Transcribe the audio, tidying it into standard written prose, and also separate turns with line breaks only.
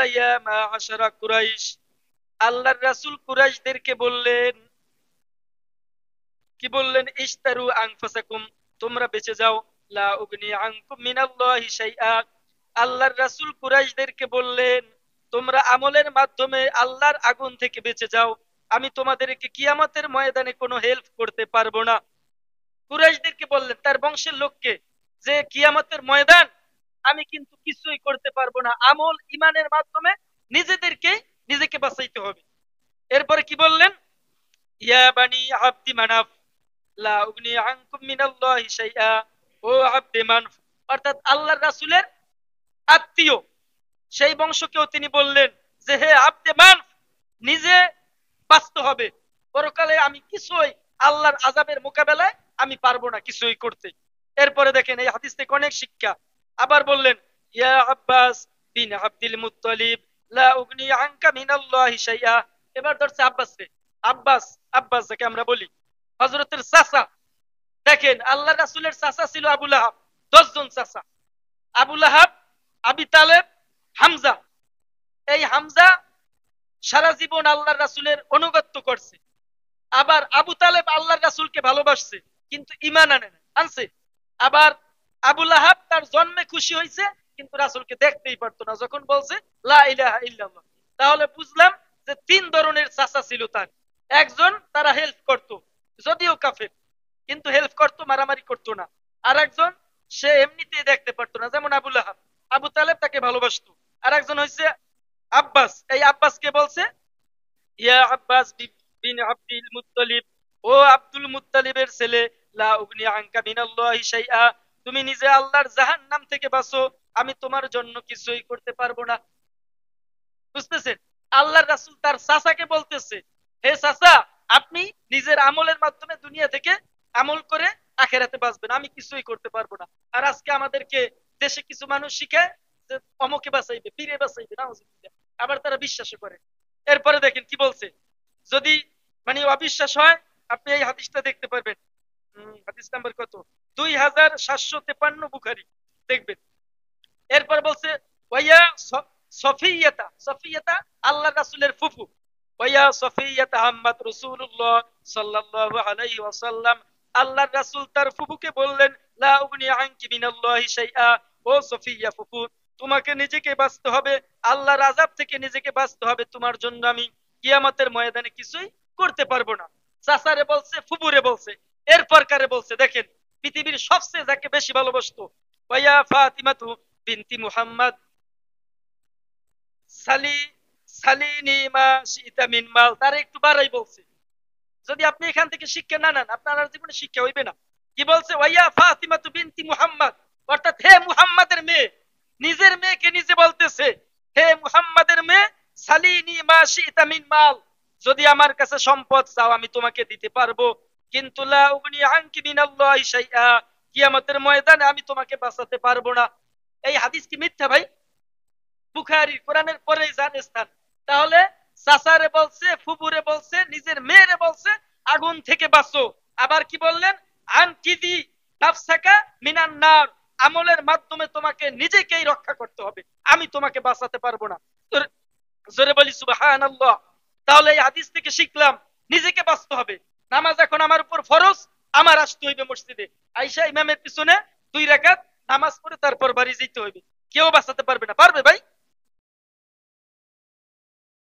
ক্বালা ইয়া মাআশারা কুরাইশ, আল্লাহর রাসূল কুরাইশদেরকে বললেন, কি বললেন? ইশতারু আনফুসাকুম, তোমরা বেঁচে যাও। লা উগনি আনকুম মিনাল্লাহি শাইআ, আল্লাহর রাসূল কুরাইশদেরকে বললেন, তোমরা আমলের মাধ্যমে আল্লাহর আগুন থেকে বেঁচে যাও, আমি তোমাদেরকে কিয়ামতের ময়দানে কোনো হেল্প করতে পারবো না। কুরাইশদেরকে বললেন, তার বংশের লোককে, যে কিয়ামতের ময়দান আমি কিন্তু কিছুই করতে পারবো না, আমল ইমানের মাধ্যমে নিজেকে বাঁচাইতে হবে। এরপরে কি বললেন? ইয়া বানি আব্দি মানাফ, লা উগনি আনকুম মিনাল্লাহি শাইআ, ও আব্দে মানফ, অর্থাৎ আল্লাহর রাসূলের আত্মীয় সেই বংশকেও তিনি বললেন যে হে আব্দে মানফ, নিজে বাঁচতে হবে, পরকালে আমি কিছুই আল্লাহর আযাবের মোকাবেলায় আমি পারবো না কিছুই করতে। এরপরে দেখেন এই হাদিস থেকে অনেক শিক্ষা। আবার বললেন, ইয়া আব্বাস বিন আব্দুল মুত্তালিব, লা উগনি আনকা মিনাল্লাহি শাইআ। এবার ধরছে আব্বাস রে, আব্বাস, আব্বাস যাকে আমরা বলি, হযরতের চাচা। দেখেন আল্লাহ রাসূলের চাচা ছিল আবু লাহাব, 10 জন চাচা, আবু লাহাব, আবি তালেব, হামজা। এই হামজা সারা জীবন আল্লাহর রাসূলের অনুগত্য করছে। আবার আবু তালেব আল্লাহর রাসূলকে ভালোবাসছে, কিন্তু ঈমান আনছে। আবার আবু লাহাব তার জন্মে খুশি হয়েছে, কিন্তু রাসূলকে দেখতেই পারতো না যখন বলছে লা ইলাহা ইল্লাল্লাহ। তাহলে বুঝলাম যে 3 ধরনের চাচা ছিল তার। একজন তারা হেল্প করত, যদিও কাফের, কিন্তু হেল্প করত, মারামারি করত না। আর একজন সে এমনিতেই দেখতে পারতো না, যেমন আবু লাহাব। আবু তালেব তাকে ভালোবাসতো। আর একজন হচ্ছে আব্বাস, এই আব্বাসকে বলছে ইয়া আব্বাস বিন আব্দুল মুত্তালিব, ও আব্দুল মুত্তালিবের ছেলে, লা উগনি আনকা মিনাল্লাহি শাইআ, তুমি নিজে আল্লাহর জাহান্নাম থেকে বাঁচো, আমি তোমার জন্য কিছুই করতে পারবো না। বুঝতেছেন? আল্লাহর রাসূল তার চাচাকে বলতেছে, হে চাচা, আপনি নিজের আমলের মাধ্যমে দুনিয়া থেকে আমল করে আখেরাতে বাঁচবেন, আমি কিছুই করতে পারবো না। আর আজকে আমাদেরকে দেশে কিছু মানুষ শিখায় যে অমকে বাঁচাইবে, পীরে বাঁচাইবে, নাউজুবিল্লাহ, আবার তারা বিশ্বাস করে। এরপরে দেখেন কি বলছে, যদি মানে অবিশ্বাস হয়, আপনি এই হাদিসটা দেখতে পারবেন। হাদিস নাম্বার কত? 2753 বুখারী, দেখবেন। এরপর বলছে ওয়াইয়া সফিয়াতা, সফিয়াতা আল্লাহর রাসূলের ফুফু, ওয়াইয়া সফিয়াতা হাম্মাত রাসূলুল্লাহ সাল্লাল্লাহু আলাইহি ওয়াসাল্লাম, আল্লাহর রাসূল তার ফুফুকে বললেন, লা উগনি আনকি মিনাল্লাহি শাইআ, ও সফিয়া ফুফু, তোমাকে নিজেকে বাঁচতে হবে, আল্লাহর আযাব থেকে নিজেকে বাঁচতে হবে, তোমার জন্য আমি কিয়ামতের ময়দানে কিছুই করতে পারবো না। চাচারে বলছে, ফুফুরে বলছে। এরপর কারে বলছে দেখেন, পৃথিবীর সবচেয়ে যাকে বেশি ভালোবাসতো, ওয়া ফাতিমাতু বিনতি মুহাম্মদ সালি সালিনি মা শিতা মিন মাল, তারে একটু বাড়াই বলছে। যদি আপনি এখান থেকে শিক্ষা না নেন, আপনার জীবনে শিক্ষা হইবে না। কি বলছে? ওয়া ফাতিমাতু বিনতি মুহাম্মদ, অর্থাৎ হে মুহাম্মাদের মেয়ে, নিজের মেয়েকে নিজে বলতেছে, হে মুহাম্মাদের মেয়ে, সালিনি মা শিতা মিন মাল, যদি আমার কাছে সম্পদ চাও আমি তোমাকে দিতে পারবো, কিন্তু লা উগনি আনকি মিনাল্লাহি শাইআ, কিয়ামতের ময়দানে আমি তোমাকে বাঁচাতে পারবো না। এই হাদিস কি মিথ্যা ভাই? বুখারী, কোরআনের পরেই যার স্থান। তাহলে চাচারে বলছে, ফুফুরে বলছে, নিজের মেয়েরে বলছে আগুন থেকে বাঁচো। আবার কি বললেন? আনকিদি নাফসাকা মিনান নার, আমলের মাধ্যমে তোমাকে নিজেকেই রক্ষা করতে হবে, আমি তোমাকে বাঁচাতে পারবো না। জোরে বলি সুবহানাল্লাহ। তাহলে এই হাদিস থেকে শিখলাম নিজেকে বাঁচতে হবে। নামাজ এখন আমার উপর ফরজ, আমার আসতে হইবে মসজিদে, আইসা ইমামের পিছনে 2 রাকাত নামাজ পড়ে তারপর বাড়ি যেতে হইবে। কেউ বাঁচাতে পারবে না, পারবে ভাই?